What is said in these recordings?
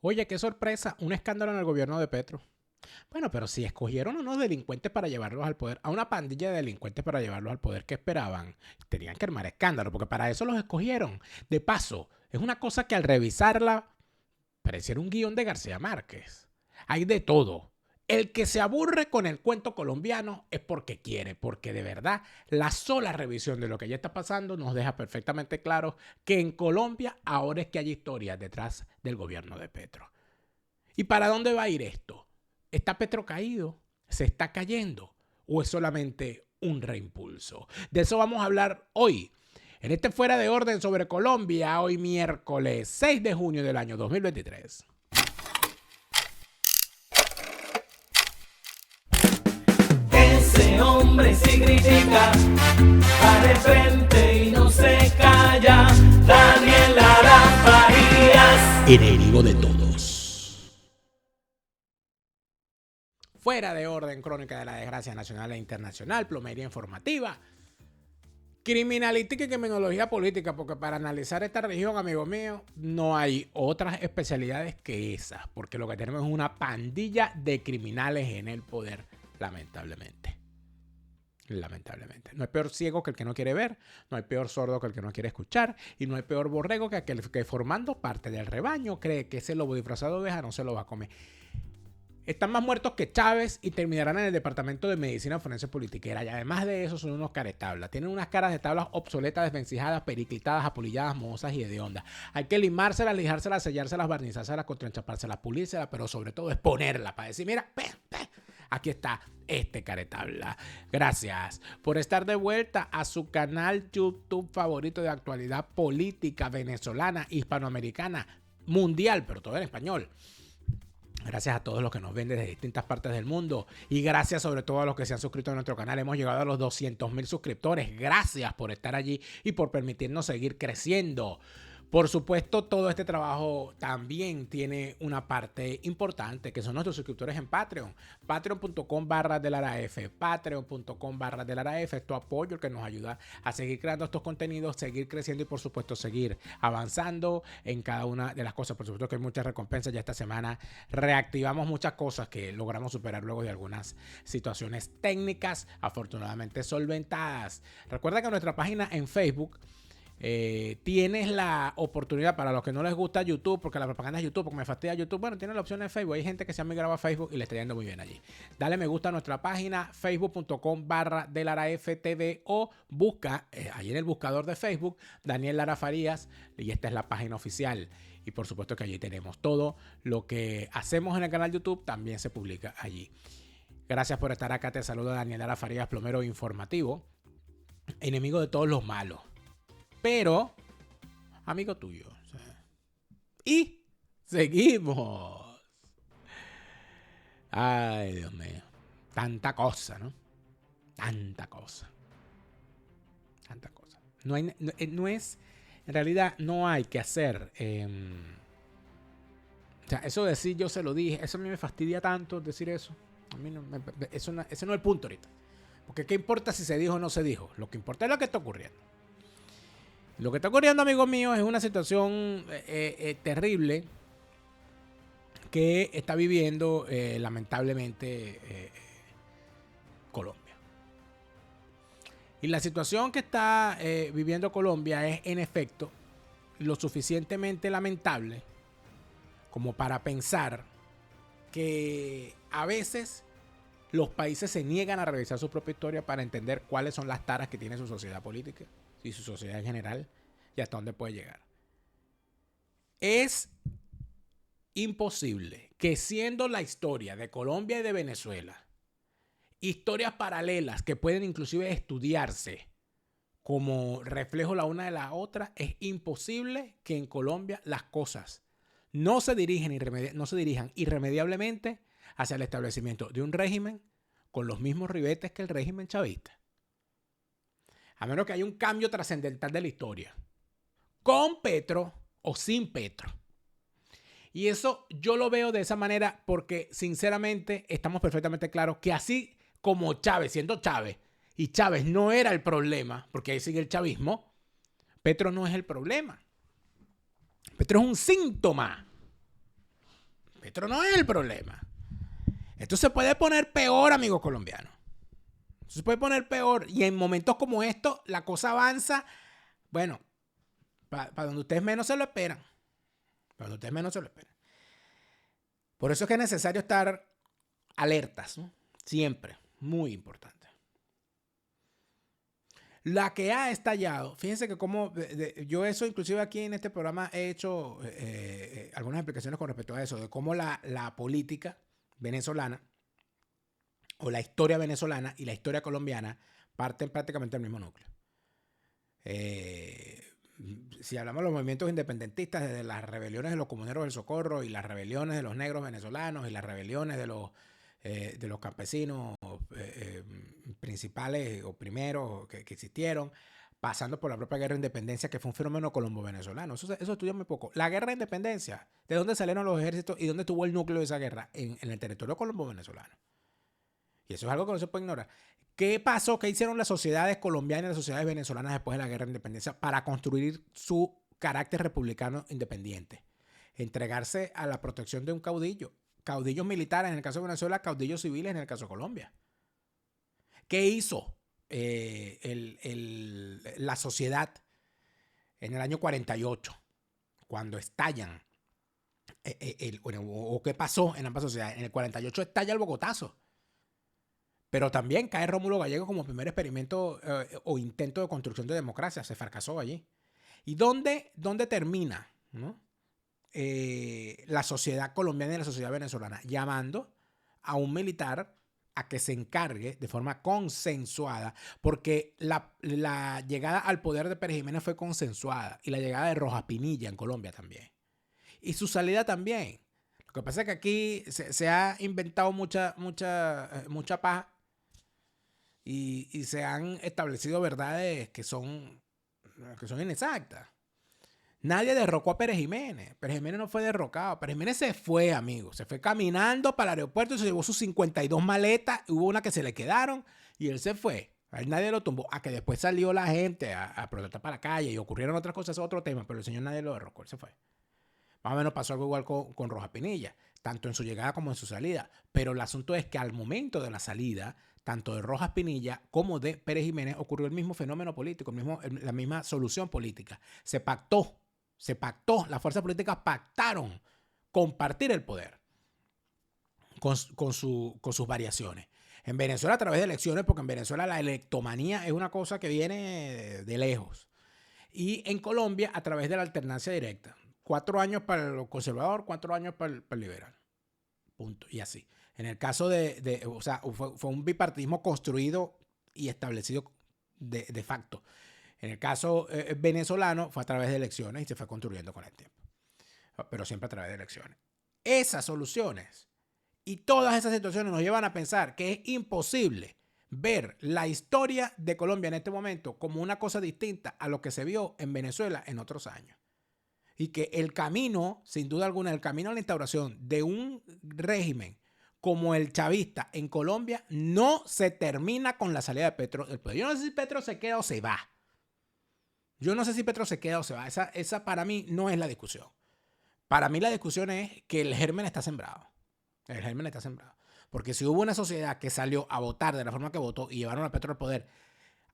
Oye, qué sorpresa, un escándalo en el gobierno de Petro. Bueno, pero si escogieron a unos delincuentes para llevarlos al poder, a una pandilla de delincuentes para llevarlos al poder, ¿qué esperaban? Tenían que armar escándalo, porque para eso los escogieron. De paso, es una cosa que al revisarla pareciera un guión de García Márquez. Hay de todo. El que se aburre con el cuento colombiano es porque quiere, porque de verdad la sola revisión de lo que ya está pasando nos deja perfectamente claro que en Colombia ahora es que hay historias detrás del gobierno de Petro. ¿Y para dónde va a ir esto? ¿Está Petro caído? ¿Se está cayendo? ¿O es solamente un reimpulso? De eso vamos a hablar hoy. En este Fuera de Orden sobre Colombia, hoy miércoles 6 de junio del año 2023. Ese hombre sí critica, va de frente y no se calla. Daniel Lara Farías, Enemigo de todos. Fuera de Orden, crónica de la desgracia nacional e internacional, plomería informativa, criminalística y criminología política, porque para analizar esta región, amigo mío, no hay otras especialidades que esas, porque lo que tenemos es una pandilla de criminales en el poder, lamentablemente. Lamentablemente. No hay peor ciego que el que no quiere ver, no hay peor sordo que el que no quiere escuchar, y no hay peor borrego que aquel que formando parte del rebaño cree que ese lobo disfrazado de oveja no se lo va a comer. Están más muertos que Chávez y terminarán en el departamento de medicina forense politiquera. Y además de eso son unos caretablas. Tienen unas caras de tablas obsoletas, desvencijadas, periclitadas, apolilladas, mohosas y hediondas. Hay que limárselas, lijárselas, sellárselas, barnizárselas, contraenchapárselas, pulírselas, pero sobre todo es ponerla para decir, mira, aquí está este caretabla. Gracias por estar de vuelta a su canal YouTube favorito de actualidad política venezolana, hispanoamericana, mundial, pero todo en español. Gracias a todos los que nos ven desde distintas partes del mundo y gracias sobre todo a los que se han suscrito a nuestro canal. Hemos llegado a los 200,000 suscriptores. Gracias por estar allí y por permitirnos seguir creciendo. Por supuesto, todo este trabajo también tiene una parte importante, que son nuestros suscriptores en Patreon. Patreon.com/delaraf. Patreon.com/delaraf. Es tu apoyo el que nos ayuda a seguir creando estos contenidos, seguir creciendo y por supuesto seguir avanzando en cada una de las cosas. Por supuesto que hay muchas recompensas. Ya esta semana reactivamos muchas cosas que logramos superar luego de algunas situaciones técnicas afortunadamente solventadas. Recuerda que nuestra página en Facebook tienes la oportunidad, para los que no les gusta YouTube, porque la propaganda es YouTube, porque me fastidia YouTube, bueno, tienes la opción en Facebook. Hay gente que se ha migrado a Facebook y le está yendo muy bien allí. Dale me gusta a nuestra página, facebook.com/delaraftv, o busca ahí en el buscador de Facebook Daniel Lara Farías y esta es la página oficial. Y por supuesto que allí tenemos todo lo que hacemos en el canal YouTube, también se publica allí. Gracias por estar acá. Te saluda Daniel Lara Farías, plomero informativo, enemigo de todos los malos, pero amigo tuyo. Y seguimos. Ay, Dios mío. Tanta cosa, ¿no? Tanta cosa. Tanta cosa. No es, en realidad no hay que hacer. O sea, eso de decir yo se lo dije, eso a mí me fastidia tanto decir eso. A mí no, ese no es el punto ahorita. Porque ¿qué importa si se dijo o no se dijo? Lo que importa es lo que está ocurriendo. Lo que está ocurriendo, amigos míos, es una situación terrible que está viviendo lamentablemente Colombia. Y la situación que está viviendo Colombia es, en efecto, lo suficientemente lamentable como para pensar que a veces los países se niegan a revisar su propia historia para entender cuáles son las taras que tiene su sociedad política y su sociedad en general y hasta dónde puede llegar. Es imposible que, siendo la historia de Colombia y de Venezuela historias paralelas que pueden inclusive estudiarse como reflejo la una de la otra, es imposible que en Colombia las cosas no se dirijan irremediablemente hacia el establecimiento de un régimen con los mismos ribetes que el régimen chavista. A menos que haya un cambio trascendental de la historia, con Petro o sin Petro. Y eso yo lo veo de esa manera porque, sinceramente, estamos perfectamente claros que así como Chávez, siendo Chávez, y Chávez no era el problema, porque ahí sigue el chavismo, Petro no es el problema. Petro es un síntoma. Petro no es el problema. Esto se puede poner peor, amigos colombianos. Esto se puede poner peor. Y en momentos como estos, la cosa avanza, bueno, para donde ustedes menos se lo esperan. Para donde ustedes menos se lo esperan. Por eso es que es necesario estar alertas, ¿no? Siempre. Muy importante. La que ha estallado, fíjense que como yo eso inclusive aquí en este programa he hecho algunas explicaciones con respecto a eso, de cómo la política venezolana o la historia venezolana y la historia colombiana parten prácticamente del mismo núcleo. Si hablamos de los movimientos independentistas, desde las rebeliones de los comuneros del Socorro y las rebeliones de los negros venezolanos y las rebeliones de los campesinos principales o primeros que existieron, pasando por la propia guerra de independencia, que fue un fenómeno colombo-venezolano. Eso estudia muy poco. La guerra de independencia, ¿de dónde salieron los ejércitos y dónde estuvo el núcleo de esa guerra? En el territorio colombo-venezolano. Y eso es algo que no se puede ignorar. ¿Qué pasó? ¿Qué hicieron las sociedades colombianas y las sociedades venezolanas después de la guerra de independencia para construir su carácter republicano independiente? Entregarse a la protección de un caudillo. Caudillos militares en el caso de Venezuela, caudillos civiles en el caso de Colombia. ¿Qué hizo la sociedad en el año 48 cuando estallan? ¿O qué pasó en ambas sociedades? En el 48 estalla el Bogotazo. Pero también cae Rómulo Gallego como primer experimento o intento de construcción de democracia. Se fracasó allí. ¿Y dónde termina, ¿no? La sociedad colombiana y la sociedad venezolana? Llamando a un militar a que se encargue de forma consensuada, porque la llegada al poder de Pérez Jiménez fue consensuada, y la llegada de Rojas Pinilla en Colombia también. Y su salida también. Lo que pasa es que aquí se ha inventado mucha paja y se han establecido verdades que son inexactas. Nadie derrocó a Pérez Jiménez. Pérez Jiménez no fue derrocado. Pérez Jiménez se fue, amigo. Se fue caminando para el aeropuerto y se llevó sus 52 maletas. Hubo una que se le quedaron y él se fue. A él nadie lo tumbó. A que después salió la gente a protestar para la calle y ocurrieron otras cosas, es otro tema. Pero el señor nadie lo derrocó. Él se fue. Más o menos pasó algo igual con Rojas Pinilla, tanto en su llegada como en su salida. Pero el asunto es que al momento de la salida, tanto de Rojas Pinilla como de Pérez Jiménez, ocurrió el mismo fenómeno político, la misma solución política. Se pactó, las fuerzas políticas pactaron compartir el poder con sus variaciones. En Venezuela a través de elecciones, porque en Venezuela la electomanía es una cosa que viene de lejos. Y en Colombia a través de la alternancia directa. 4 años para el conservador, 4 años para el liberal. Punto. Y así. En el caso o sea, fue un bipartidismo construido y establecido de facto. En el caso venezolano fue a través de elecciones y se fue construyendo con el tiempo. Pero siempre a través de elecciones. Esas soluciones y todas esas situaciones nos llevan a pensar que es imposible ver la historia de Colombia en este momento como una cosa distinta a lo que se vio en Venezuela en otros años. Y que el camino, sin duda alguna, el camino a la instauración de un régimen como el chavista en Colombia no se termina con la salida de Petro del poder. Yo no sé si Petro se queda o se va. Esa para mí no es la discusión. Para mí la discusión es que el germen está sembrado. Porque si hubo una sociedad que salió a votar de la forma que votó y llevaron a Petro al poder,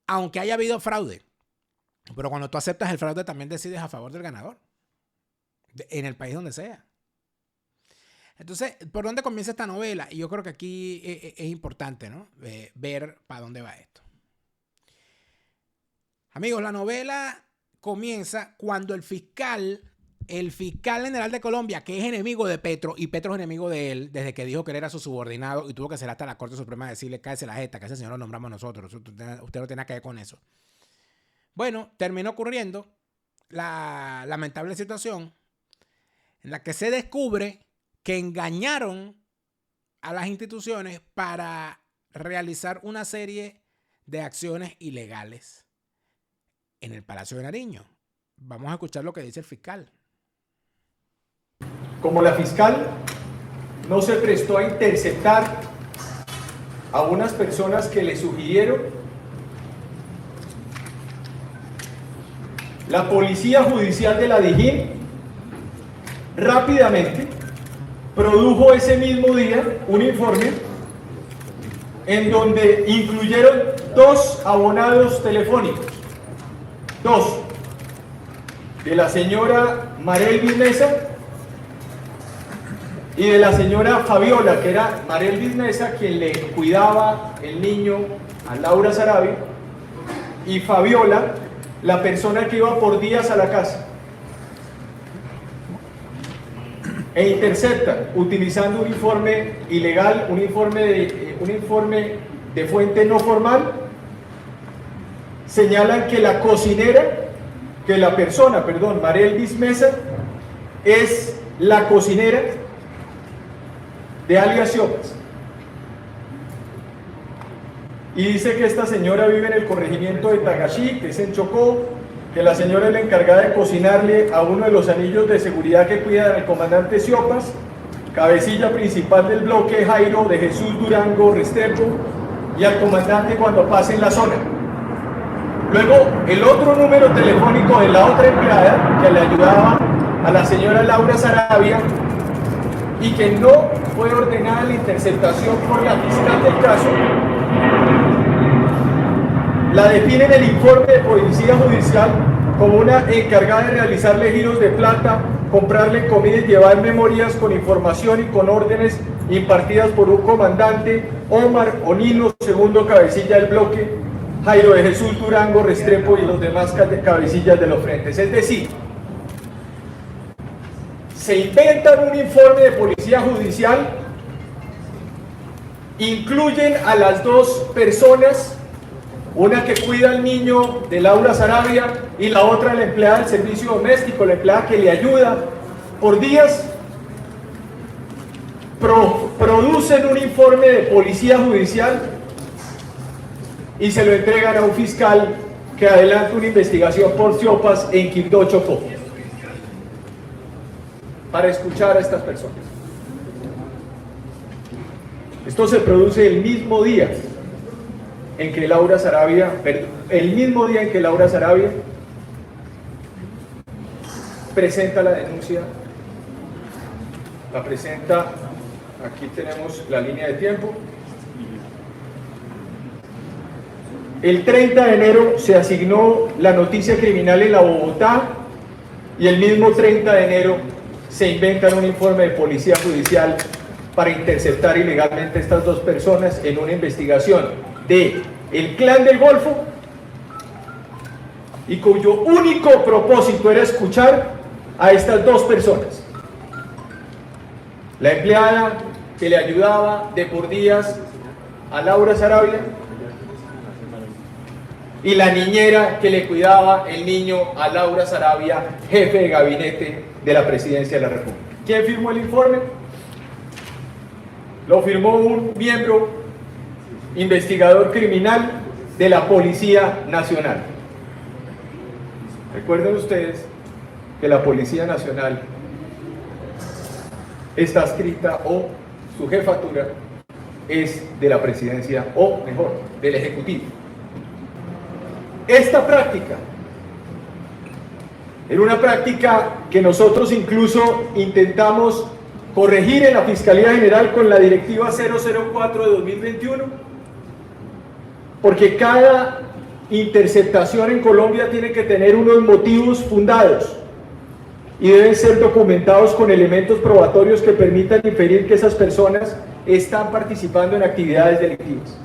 aunque haya habido fraude, pero cuando tú aceptas el fraude también decides a favor del ganador. En el país donde sea. Entonces, ¿por dónde comienza esta novela? Y yo creo que aquí es importante, ¿no? Ver para dónde va esto. Amigos, la novela comienza cuando el fiscal general de Colombia, que es enemigo de Petro, y Petro es enemigo de él, desde que dijo que él era su subordinado y tuvo que ser hasta la Corte Suprema a decirle, cállese la jeta, que ese señor lo nombramos nosotros, usted no tiene que ver con eso. Bueno, terminó ocurriendo la lamentable situación en la que se descubre que engañaron a las instituciones para realizar una serie de acciones ilegales en el Palacio de Nariño. Vamos a escuchar lo que dice el fiscal. Como la fiscal no se prestó a interceptar a unas personas que le sugirieron, la Policía Judicial de la Dijín rápidamente produjo ese mismo día un informe en donde incluyeron 2 abonados telefónicos, 2, de la señora Marelvis Mesa y de la señora Fabiola, que era Marelvis Mesa quien le cuidaba el niño a Laura Sarabia, y Fabiola, la persona que iba por días a la casa. E intercepta, utilizando un informe ilegal, un informe de fuente no formal, señalan que la persona, Marelvis Mesa, es la cocinera de alias Siopas. Y dice que esta señora vive en el corregimiento de Tagachí, que es en Chocó, que la señora es la encargada de cocinarle a uno de los anillos de seguridad que cuida del comandante Siopas, cabecilla principal del bloque Jairo de Jesús Durango Restrepo, y al comandante cuando pase en la zona. Luego, el otro número telefónico de la otra empleada que le ayudaba a la señora Laura Sarabia y que no fue ordenada la interceptación por la fiscal del caso, la define en el informe de policía judicial como una encargada de realizarle giros de plata, comprarle comida y llevar memorias con información y con órdenes impartidas por un comandante, Omar Onilo, segundo cabecilla del bloque, Jairo de Jesús Durango Restrepo y los demás cabecillas de los frentes. Es decir, se inventan un informe de policía judicial, incluyen a las 2 personas, una que cuida al niño de Laura Sarabia y la otra la empleada del servicio doméstico, la empleada que le ayuda por días, producen un informe de policía judicial y se lo entregan a un fiscal que adelanta una investigación por Siopas en Quibdó, Chocó, para escuchar a estas personas. Esto se produce el mismo día en que Laura Sarabia presenta la denuncia, la presenta, aquí tenemos la línea de tiempo. El 30 de enero se asignó la noticia criminal en la Bogotá y el mismo 30 de enero se inventan un informe de policía judicial para interceptar ilegalmente a estas 2 personas en una investigación de el Clan del Golfo y cuyo único propósito era escuchar a estas 2 personas, la empleada que le ayudaba de por días a Laura Sarabia y la niñera que le cuidaba el niño a Laura Sarabia, jefe de gabinete de la Presidencia de la República. ¿Quién firmó el informe? Lo firmó un miembro investigador criminal de la Policía Nacional. Recuerden ustedes que la Policía Nacional está adscrita o su jefatura es de la Presidencia, o mejor, del Ejecutivo. Esta práctica era una práctica que nosotros incluso intentamos corregir en la Fiscalía General con la Directiva 004 de 2021, porque cada interceptación en Colombia tiene que tener unos motivos fundados y deben ser documentados con elementos probatorios que permitan inferir que esas personas están participando en actividades delictivas.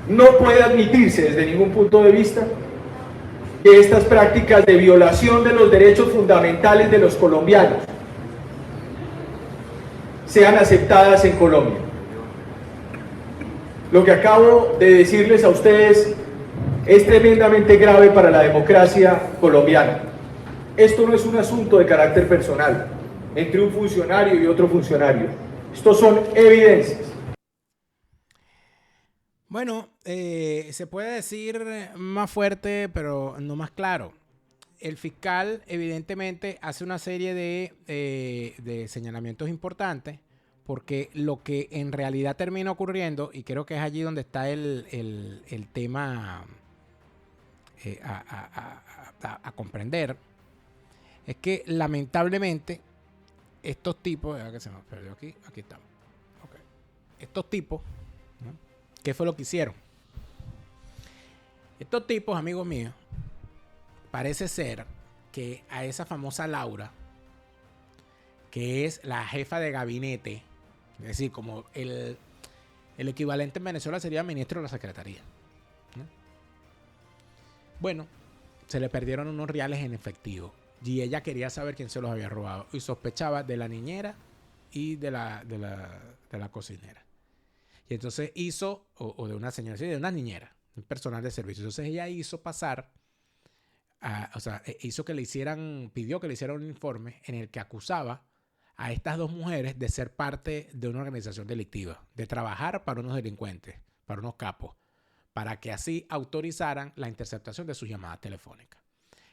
No puede admitirse desde ningún punto de vista que estas prácticas de violación de los derechos fundamentales de los colombianos sean aceptadas en Colombia. Lo que acabo de decirles a ustedes es tremendamente grave para la democracia colombiana. Esto no es un asunto de carácter personal entre un funcionario y otro funcionario. Estos son evidencias. Bueno, se puede decir más fuerte, pero no más claro. El fiscal evidentemente hace una serie de señalamientos importantes, porque lo que en realidad termina ocurriendo, y creo que es allí donde está el tema a comprender, es que lamentablemente estos tipos, que se me perdió aquí estamos. Okay. Estos tipos, ¿no? ¿Qué fue lo que hicieron? Estos tipos, amigos míos, parece ser que a esa famosa Laura, que es la jefa de gabinete, es decir, como el equivalente en Venezuela sería ministro de la Secretaría, ¿no? Bueno, se le perdieron unos reales en efectivo y ella quería saber quién se los había robado y sospechaba de la niñera y de la cocinera. Y entonces hizo, o de una señora, sí, de una niñera, un personal de servicio. Entonces ella hizo pasar, hizo que le hicieran, pidió que le hicieran un informe en el que acusaba a estas dos mujeres de ser parte de una organización delictiva, de trabajar para unos delincuentes, para unos capos, para que así autorizaran la interceptación de sus llamadas telefónicas.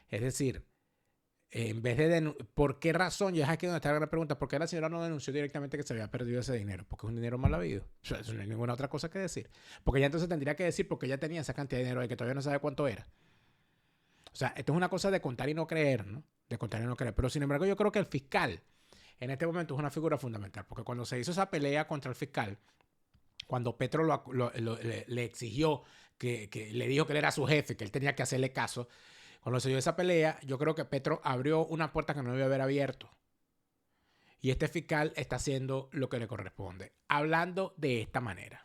Es decir, en vez de ¿por qué razón? Y es aquí donde está la gran pregunta. ¿Por qué la señora no denunció directamente que se había perdido ese dinero? Porque es un dinero mal habido. O sea, eso no hay ninguna otra cosa que decir. Porque ella entonces tendría que decir porque ella tenía esa cantidad de dinero y que todavía no sabe cuánto era. O sea, esto es una cosa de contar y no creer, ¿no? De contar y no creer. Pero sin embargo, yo creo que el fiscal en este momento es una figura fundamental. Porque cuando se hizo esa pelea contra el fiscal, cuando Petro le exigió que le dijo que él era su jefe, que él tenía que hacerle caso, cuando se dio esa pelea, yo creo que Petro abrió una puerta que no debía haber abierto. Y este fiscal está haciendo lo que le corresponde, hablando de esta manera.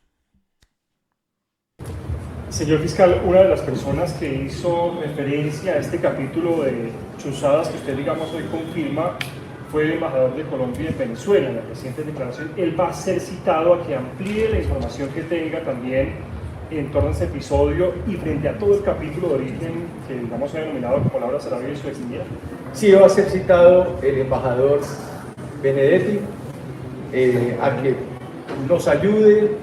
Señor fiscal, una de las personas que hizo referencia a este capítulo de chuzadas que usted, digamos, hoy confirma, fue el embajador de Colombia en Venezuela. En la reciente declaración, él va a ser citado a que amplíe la información que tenga también en torno a este episodio y frente a todo el capítulo de origen que, digamos, se ha denominado como Laura Sarabia y su exniñera. Sí, va a ser citado el embajador Benedetti a que nos ayude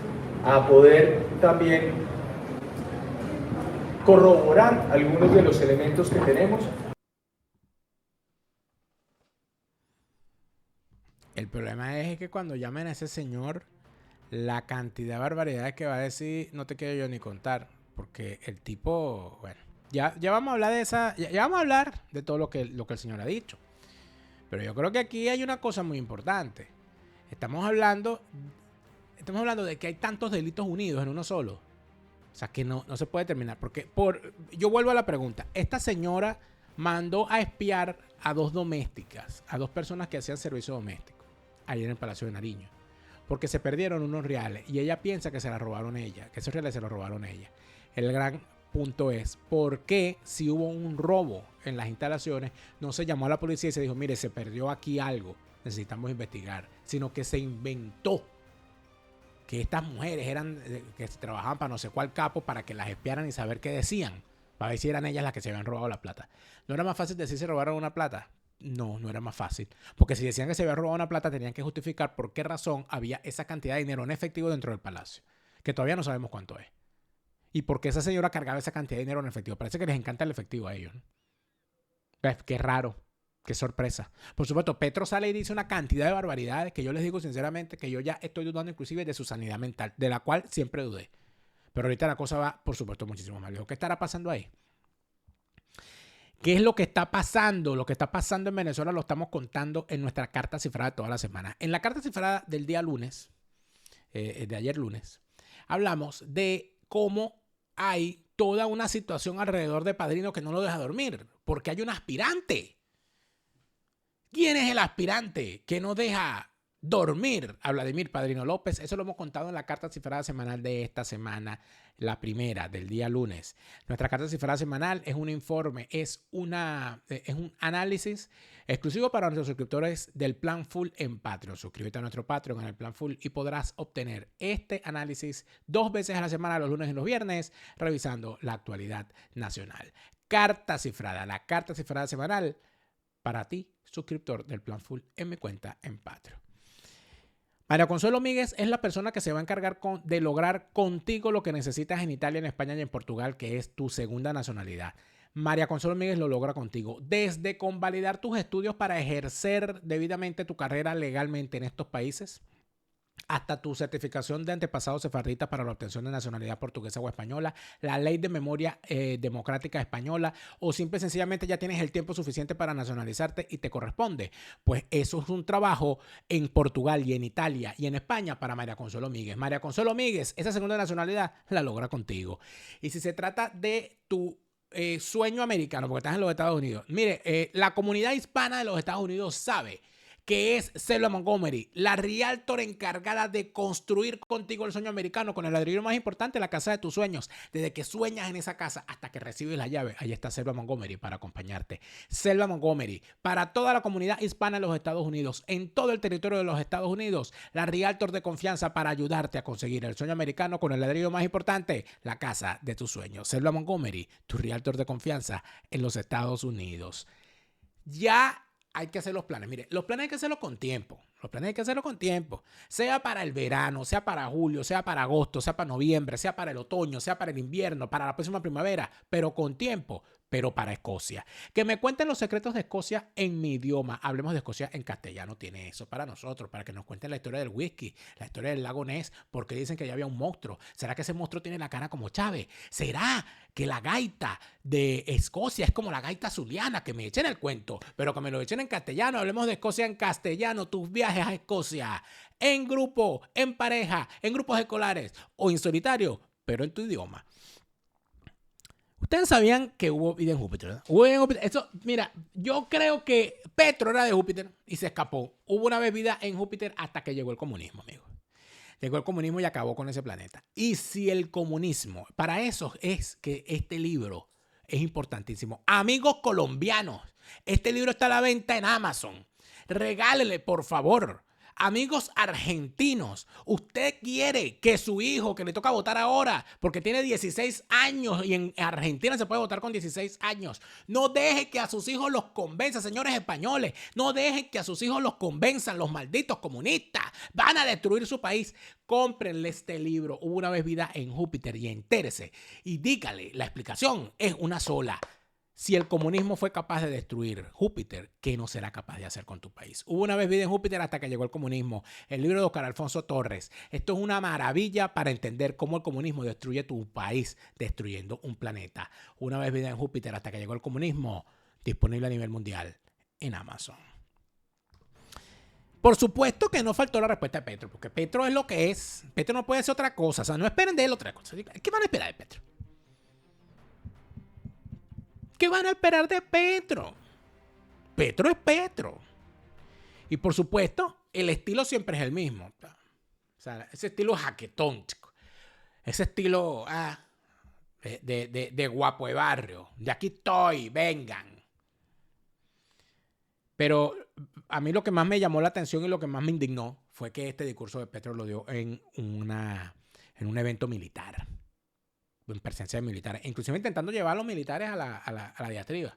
a poder también corroborar algunos de los elementos que tenemos. El problema es que cuando llamen a ese señor, la cantidad de barbaridades que va a decir no te quiero yo ni contar. Porque el tipo, bueno, ya vamos a hablar de esa, ya vamos a hablar de todo lo que el señor ha dicho. Pero yo creo que aquí hay una cosa muy importante. Estamos hablando de que hay tantos delitos unidos en uno solo. O sea, que no se puede terminar. Porque yo vuelvo a la pregunta. Esta señora mandó a espiar a dos domésticas, a dos personas que hacían servicio doméstico, ahí en el Palacio de Nariño. Porque se perdieron unos reales y ella piensa que se la robaron ella, que esos reales se los robaron ella. El gran punto es, ¿por qué si hubo un robo en las instalaciones no se llamó a la policía y se dijo, mire, se perdió aquí algo, necesitamos investigar? Sino que se inventó que estas mujeres que trabajaban para no sé cuál capo para que las espiaran y saber qué decían, para ver si eran ellas las que se habían robado la plata. ¿No era más fácil decir se robaron una plata? No era más fácil. Porque si decían que se había robado una plata, tenían que justificar por qué razón había esa cantidad de dinero en efectivo dentro del palacio, que todavía no sabemos cuánto es. Y por qué esa señora cargaba esa cantidad de dinero en efectivo. Parece que les encanta el efectivo a ellos, ¿no? Pues, qué raro, qué sorpresa. Por supuesto, Petro sale y dice una cantidad de barbaridades que yo les digo sinceramente que yo ya estoy dudando inclusive de su sanidad mental, de la cual siempre dudé. Pero ahorita la cosa va, por supuesto, muchísimo más lejos. ¿Qué estará pasando ahí? ¿Qué es lo que está pasando? Lo que está pasando en Venezuela lo estamos contando en nuestra carta cifrada de toda la semana. En la carta cifrada del día lunes, de ayer lunes, hablamos de cómo hay toda una situación alrededor de Padrino que no lo deja dormir, porque hay un aspirante. ¿Quién es el aspirante que no deja dormir a Vladimir Padrino López? Eso lo hemos contado en la carta cifrada semanal de esta semana, la primera del día lunes. Nuestra carta cifrada semanal es un informe, es un análisis exclusivo para nuestros suscriptores del Plan Full en Patreon. Suscríbete a nuestro Patreon en el Plan Full y podrás obtener este análisis 2 veces a la semana, los lunes y los viernes, revisando la actualidad nacional. Carta cifrada, la carta cifrada semanal para ti, suscriptor del Plan Full en mi cuenta en Patreon. María Consuelo Míguez es la persona que se va a encargar de lograr contigo lo que necesitas en Italia, en España y en Portugal, que es tu segunda nacionalidad. María Consuelo Míguez lo logra contigo. Desde convalidar tus estudios para ejercer debidamente tu carrera legalmente en estos países, hasta tu certificación de antepasados sefarditas para la obtención de nacionalidad portuguesa o española, la ley de memoria democrática española, o simple y sencillamente ya tienes el tiempo suficiente para nacionalizarte y te corresponde. Pues eso es un trabajo en Portugal y en Italia y en España para María Consuelo Míguez. María Consuelo Míguez, esa segunda nacionalidad la logra contigo. Y si se trata de tu sueño americano, porque estás en los Estados Unidos, mire, la comunidad hispana de los Estados Unidos sabe que es Selva Montgomery, la realtor encargada de construir contigo el sueño americano con el ladrillo más importante, la casa de tus sueños. Desde que sueñas en esa casa hasta que recibes la llave, ahí está Selva Montgomery para acompañarte. Selva Montgomery, para toda la comunidad hispana de los Estados Unidos, en todo el territorio de los Estados Unidos, la realtor de confianza para ayudarte a conseguir el sueño americano con el ladrillo más importante, la casa de tus sueños. Selva Montgomery, tu realtor de confianza en los Estados Unidos. Ya hay que hacer los planes. Mire, los planes hay que hacerlos con tiempo. Los planes hay que hacerlos con tiempo. Sea para el verano, sea para julio, sea para agosto, sea para noviembre, sea para el otoño, sea para el invierno, para la próxima primavera, pero con tiempo. Pero para Escocia. Que me cuenten los secretos de Escocia en mi idioma. Hablemos de Escocia en castellano. Tiene eso para nosotros, para que nos cuenten la historia del whisky, la historia del lago Ness, porque dicen que ya había un monstruo. ¿Será que ese monstruo tiene la cara como Chávez? ¿Será que la gaita de Escocia es como la gaita zuliana? Que me echen el cuento, pero que me lo echen en castellano. Hablemos de Escocia en castellano. Tus viajes a Escocia, en grupo, en pareja, en grupos escolares o en solitario, pero en tu idioma. Ustedes sabían que hubo vida en Júpiter, ¿verdad? Hubo vida en Júpiter. Eso, mira, yo creo que Petro era de Júpiter y se escapó. Hubo una vez vida en Júpiter hasta que llegó el comunismo, amigos. Llegó el comunismo y acabó con ese planeta. Y si el comunismo, para eso es que este libro es importantísimo. Amigos colombianos, este libro está a la venta en Amazon. Regálele, por favor. Amigos argentinos, usted quiere que su hijo, que le toca votar ahora, porque tiene 16 años y en Argentina se puede votar con 16 años, no deje que a sus hijos los convenza, señores españoles, no dejen que a sus hijos los convenzan los malditos comunistas, van a destruir su país. Cómprenle este libro, Hubo una vez vida en Júpiter, y entérese y dígale, la explicación es una sola. Si el comunismo fue capaz de destruir Júpiter, ¿qué no será capaz de hacer con tu país? Hubo una vez vida en Júpiter hasta que llegó el comunismo. El libro de Oscar Alfonso Torres. Esto es una maravilla para entender cómo el comunismo destruye tu país, destruyendo un planeta. Una vez vida en Júpiter hasta que llegó el comunismo. Disponible a nivel mundial en Amazon. Por supuesto que no faltó la respuesta de Petro, porque Petro es lo que es. Petro no puede ser otra cosa. O sea, no esperen de él otra cosa. ¿Qué van a esperar de Petro? ¿Qué van a esperar de Petro? Petro es Petro. Y por supuesto, el estilo siempre es el mismo. O sea, ese estilo jaquetón, chico. Ese estilo de guapo de barrio. De aquí estoy, vengan. Pero a mí lo que más me llamó la atención y lo que más me indignó fue que este discurso de Petro lo dio en un evento militar. En presencia de militares, inclusive intentando llevar a los militares a la diatriba,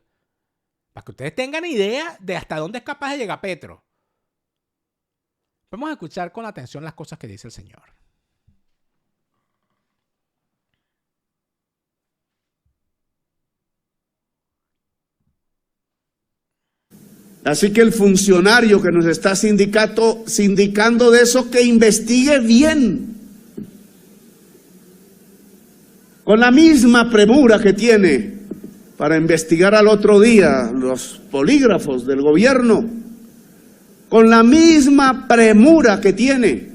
para que ustedes tengan idea de hasta dónde es capaz de llegar Petro. Vamos a escuchar con atención las cosas que dice el señor. Así que el funcionario que nos está sindicando de eso, que investigue bien. Con la misma premura que tiene para investigar al otro día los polígrafos del gobierno, con la misma premura que tiene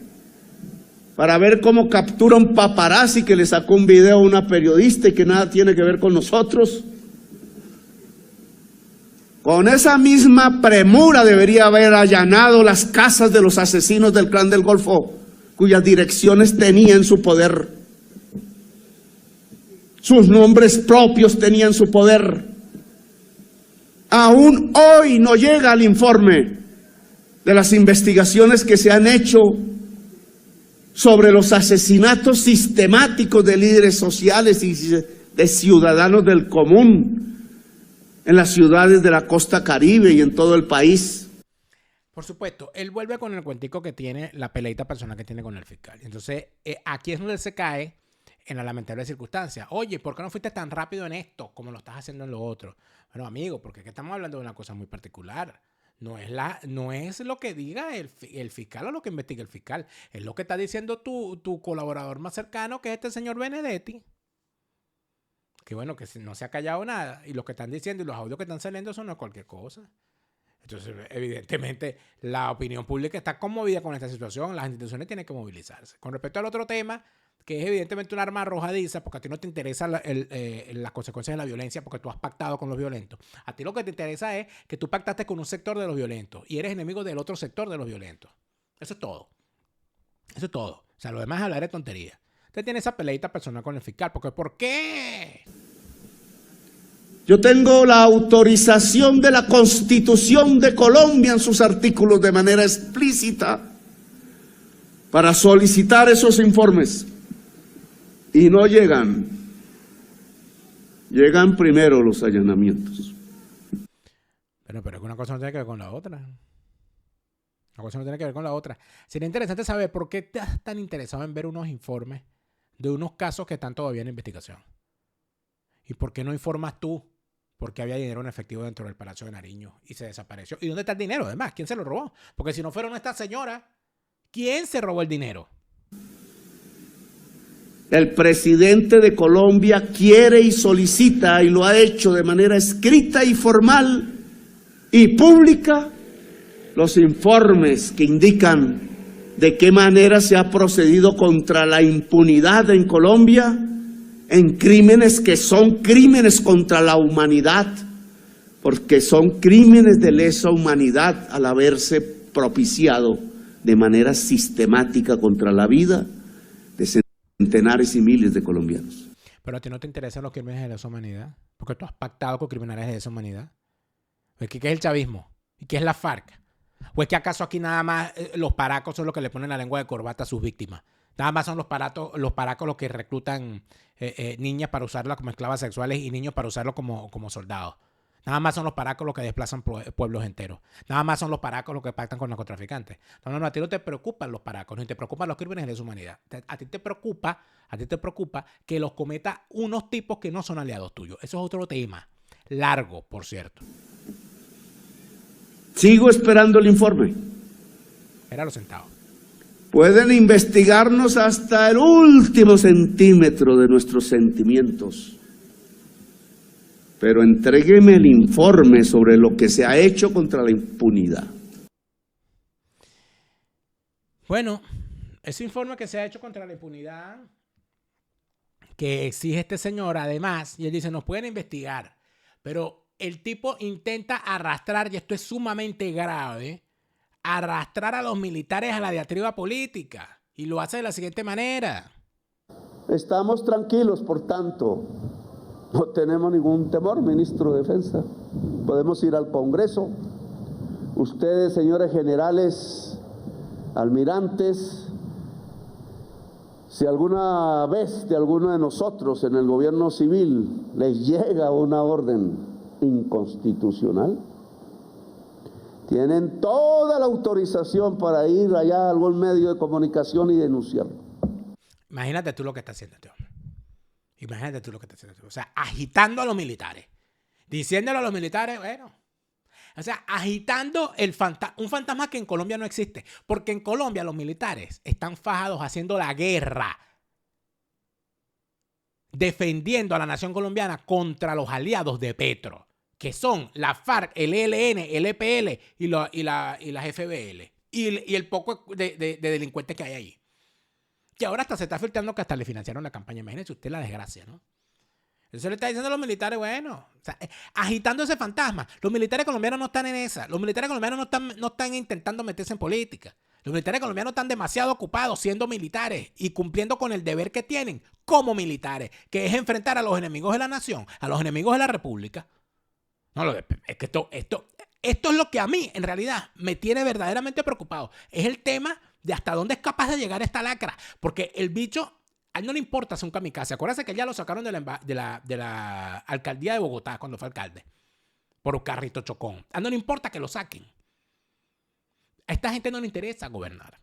para ver cómo captura un paparazzi que le sacó un video a una periodista y que nada tiene que ver con nosotros. Con esa misma premura debería haber allanado las casas de los asesinos del Clan del Golfo, cuyas direcciones tenía en su poder. Sus nombres propios tenían su poder. Aún hoy no llega el informe de las investigaciones que se han hecho sobre los asesinatos sistemáticos de líderes sociales y de ciudadanos del común en las ciudades de la costa Caribe y en todo el país. Por supuesto, él vuelve con el cuentico que tiene, la peleita personal que tiene con el fiscal. Entonces, aquí es donde se cae en la lamentable circunstancia. Oye, ¿por qué no fuiste tan rápido en esto como lo estás haciendo en lo otro? Bueno, amigo, porque aquí estamos hablando de una cosa muy particular. No es lo que diga el fiscal o lo que investiga el fiscal. Es lo que está diciendo tu colaborador más cercano, que es este señor Benedetti. Que bueno, que no se ha callado nada. Y lo que están diciendo y los audios que están saliendo, eso no es cualquier cosa. Entonces, evidentemente, la opinión pública está conmovida con esta situación. Las instituciones tienen que movilizarse. Con respecto al otro tema, que es evidentemente un arma arrojadiza, porque a ti no te interesa las consecuencias de la violencia, porque tú has pactado con los violentos. A ti lo que te interesa es que tú pactaste con un sector de los violentos y eres enemigo del otro sector de los violentos. Eso es todo. Eso es todo. O sea, lo demás es hablar de tontería. Usted tiene esa peleita personal con el fiscal, porque ¿por qué? Yo tengo la autorización de la Constitución de Colombia en sus artículos de manera explícita para solicitar esos informes. Y no llegan. Llegan primero los allanamientos. Pero es que una cosa no tiene que ver con la otra. Una cosa no tiene que ver con la otra. Sería interesante saber por qué estás tan interesado en ver unos informes de unos casos que están todavía en investigación. ¿Y por qué no informas tú? Porque había dinero en efectivo dentro del Palacio de Nariño y se desapareció. ¿Y dónde está el dinero? Además, ¿quién se lo robó? Porque si no fueron esta señora, ¿quién se robó el dinero? El presidente de Colombia quiere y solicita, y lo ha hecho de manera escrita y formal y pública, los informes que indican de qué manera se ha procedido contra la impunidad en Colombia en crímenes que son crímenes contra la humanidad, porque son crímenes de lesa humanidad al haberse propiciado de manera sistemática contra la vida de centenares y miles de colombianos. Pero a ti no te interesan los crímenes de lesa humanidad, porque tú has pactado con criminales de lesa humanidad. ¿Qué es el chavismo? ¿Y qué es la FARC? ¿O es que acaso aquí nada más los paracos son los que le ponen la lengua de corbata a sus víctimas? Nada más son los paracos los que reclutan niñas para usarlas como esclavas sexuales y niños para usarlos como soldados. Nada más son los paracos los que desplazan pueblos enteros. Nada más son los paracos los que pactan con narcotraficantes. No, a ti no te preocupan los paracos, ni te preocupan los crímenes de lesa humanidad. A ti te preocupa que los cometa unos tipos que no son aliados tuyos. Eso es otro tema. Largo, por cierto. Sigo esperando el informe. Espéralo sentado. Pueden investigarnos hasta el último centímetro de nuestros sentimientos. Pero entrégueme el informe sobre lo que se ha hecho contra la impunidad. Bueno, ese informe que se ha hecho contra la impunidad que exige este señor, además, y él dice, nos pueden investigar, pero el tipo intenta arrastrar, y esto es sumamente grave, arrastrar a los militares a la diatriba política, y lo hace de la siguiente manera. Estamos tranquilos, por tanto. No tenemos ningún temor, ministro de Defensa. Podemos ir al Congreso. Ustedes, señores generales, almirantes, si alguna vez de alguno de nosotros en el gobierno civil les llega una orden inconstitucional, tienen toda la autorización para ir allá a algún medio de comunicación y denunciarlo. Imagínate tú lo que está haciendo este hombre. Imagínate tú lo que está haciendo. O sea, agitando a los militares. Diciéndole a los militares, bueno. O sea, agitando un fantasma que en Colombia no existe. Porque en Colombia los militares están fajados haciendo la guerra. Defendiendo a la nación colombiana contra los aliados de Petro. Que son la FARC, el ELN, el EPL y las FBL. Y el poco de delincuentes que hay ahí. Que ahora hasta se está filtrando que hasta le financiaron la campaña. Imagínense usted la desgracia, ¿no? Eso le está diciendo a los militares, bueno, o sea, agitando ese fantasma. Los militares colombianos no están en esa. Los militares colombianos no están intentando meterse en política. Los militares colombianos están demasiado ocupados siendo militares y cumpliendo con el deber que tienen como militares, que es enfrentar a los enemigos de la nación, a los enemigos de la república. No, es que esto es lo que a mí, en realidad, me tiene verdaderamente preocupado. Es el tema de hasta dónde es capaz de llegar esta lacra. Porque el bicho, a él no le importa ser un kamikaze. Acuérdense que ya lo sacaron de la alcaldía de Bogotá cuando fue alcalde. Por un carrito chocón. A él no le importa que lo saquen. A esta gente no le interesa gobernar.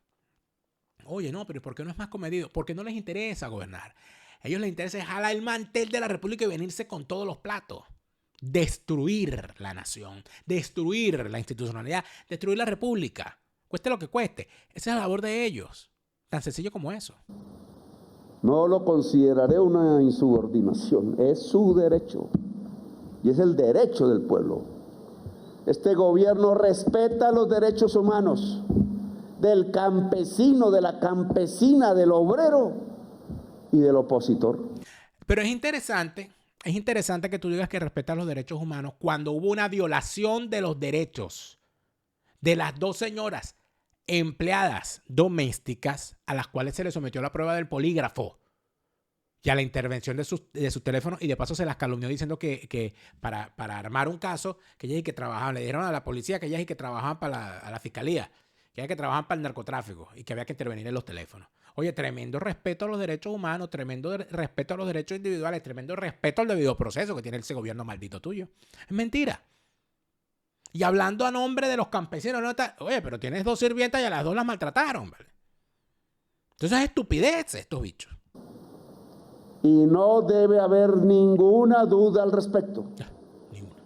Oye, no, pero ¿por qué no es más comedido? Porque no les interesa gobernar. A ellos les interesa jalar el mantel de la república y venirse con todos los platos. destruir la nación, destruir la institucionalidad, destruir la república, cueste lo que cueste. Esa es la labor de ellos, tan sencillo como eso. No lo consideraré una insubordinación, es su derecho y es el derecho del pueblo. Este gobierno respeta los derechos humanos del campesino, de la campesina, del obrero y del opositor. Pero es interesante que tú digas que respetas los derechos humanos cuando hubo una violación de los derechos de las dos señoras empleadas domésticas a las cuales se les sometió la prueba del polígrafo y a la intervención de sus teléfonos, y de paso se las calumnió diciendo que para armar un caso, que ellas y que trabajaban, le dijeron a la policía que ellas y que trabajaban para la fiscalía, que ellas que trabajaban para el narcotráfico y que había que intervenir en los teléfonos. Oye, tremendo respeto a los derechos humanos, tremendo respeto a los derechos individuales, tremendo respeto al debido proceso que tiene ese gobierno maldito tuyo. Es mentira. Y hablando a nombre de los campesinos, ¿no? Oye, pero tienes 2 sirvientas y a las 2 las maltrataron, ¿vale? Entonces es estupidez estos bichos. Y no debe haber ninguna duda al respecto. Ninguna.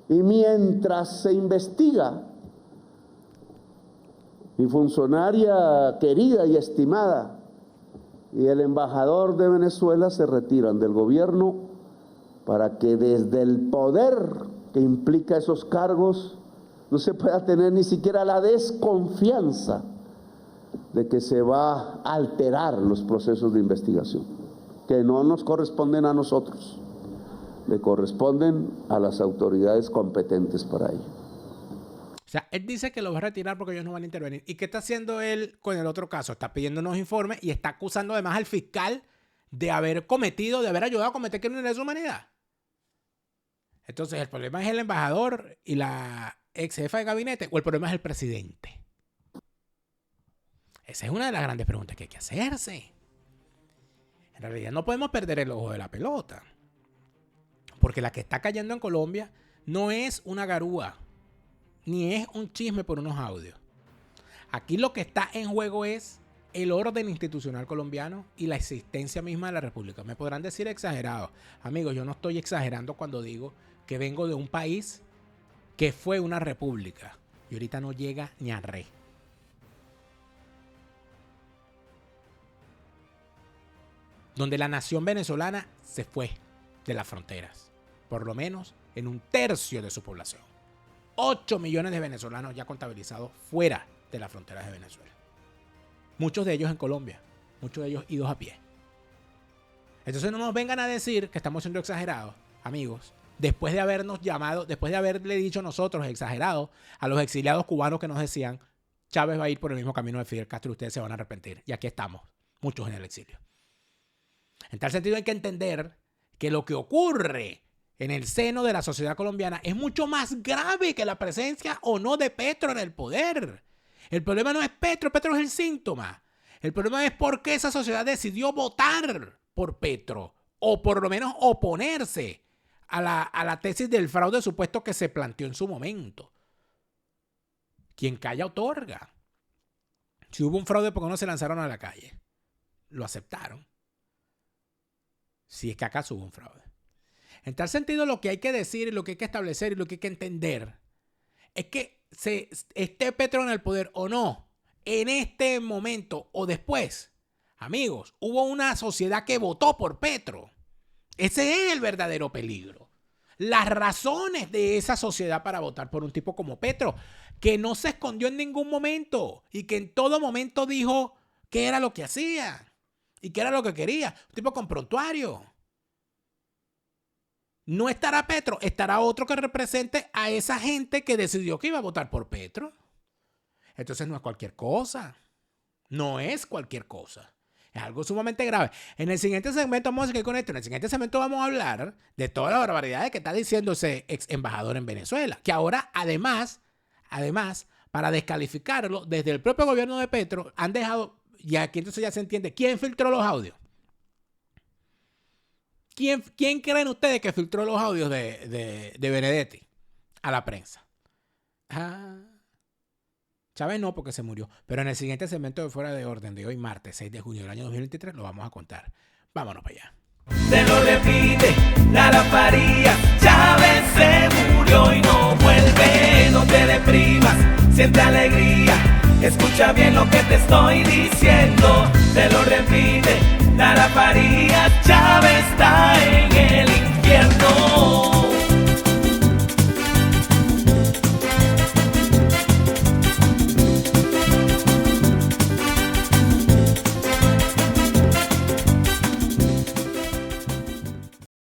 Y mientras se investiga, mi funcionaria querida y estimada y el embajador de Venezuela se retiran del gobierno para que desde el poder que implica esos cargos no se pueda tener ni siquiera la desconfianza de que se va a alterar los procesos de investigación, que no nos corresponden a nosotros, le corresponden a las autoridades competentes para ello. O sea, él dice que lo va a retirar porque ellos no van a intervenir. ¿Y qué está haciendo él con el otro caso? Está pidiendo unos informes y está acusando además al fiscal de haber ayudado a cometer crímenes de lesa humanidad. Entonces, ¿el problema es el embajador y la ex jefa de gabinete o el problema es el presidente? Esa es una de las grandes preguntas que hay que hacerse. En realidad no podemos perder el ojo de la pelota. Porque la que está cayendo en Colombia no es una garúa, ni es un chisme por unos audios. Aquí lo que está en juego es el orden institucional colombiano y la existencia misma de la república. Me podrán decir exagerado. Amigos, yo no estoy exagerando cuando digo que vengo de un país que fue una república y ahorita no llega ni a re. Donde la nación venezolana se fue de las fronteras, por lo menos en 1/3 de su población. 8 millones de venezolanos ya contabilizados fuera de las fronteras de Venezuela. Muchos de ellos en Colombia, muchos de ellos idos a pie. Entonces no nos vengan a decir que estamos siendo exagerados, amigos, después de habernos llamado, después de haberle dicho nosotros exagerados a los exiliados cubanos que nos decían Chávez va a ir por el mismo camino de Fidel Castro y ustedes se van a arrepentir. Y aquí estamos, muchos en el exilio. En tal sentido hay que entender que lo que ocurre en el seno de la sociedad colombiana es mucho más grave que la presencia o no de Petro en el poder. El problema no es Petro es el síntoma. El problema es por qué esa sociedad decidió votar por Petro o por lo menos oponerse a la tesis del fraude supuesto que se planteó en su momento. Quien calla otorga. Si hubo un fraude, ¿por qué no se lanzaron a la calle? Lo aceptaron. Si es que acaso hubo un fraude. En tal sentido, lo que hay que decir, lo que hay que establecer y lo que hay que entender es que esté Petro en el poder o no, en este momento o después, amigos, hubo una sociedad que votó por Petro. Ese es el verdadero peligro. Las razones de esa sociedad para votar por un tipo como Petro, que no se escondió en ningún momento y que en todo momento dijo qué era lo que hacía y qué era lo que quería. Un tipo con prontuario. No estará Petro, estará otro que represente a esa gente que decidió que iba a votar por Petro. Entonces no es cualquier cosa. No es cualquier cosa. Es algo sumamente grave. En el siguiente segmento vamos a seguir con esto. En el siguiente segmento vamos a hablar de todas las barbaridades que está diciendo ese ex embajador en Venezuela. Que ahora, además, para descalificarlo, desde el propio gobierno de Petro, han dejado, y aquí entonces ya se entiende, ¿quién filtró los audios? ¿Quién creen ustedes que filtró los audios de Benedetti a la prensa? Chávez no, porque se murió. Pero en el siguiente segmento de Fuera de Orden de hoy, martes 6 de junio del año 2023, lo vamos a contar. Vámonos para allá. Se lo repite, Lara Farías, Chávez se murió y no vuelve. No te deprimas, siente alegría. Escucha bien lo que te estoy diciendo. Te lo repite Lara Farías, Chávez está en el infierno.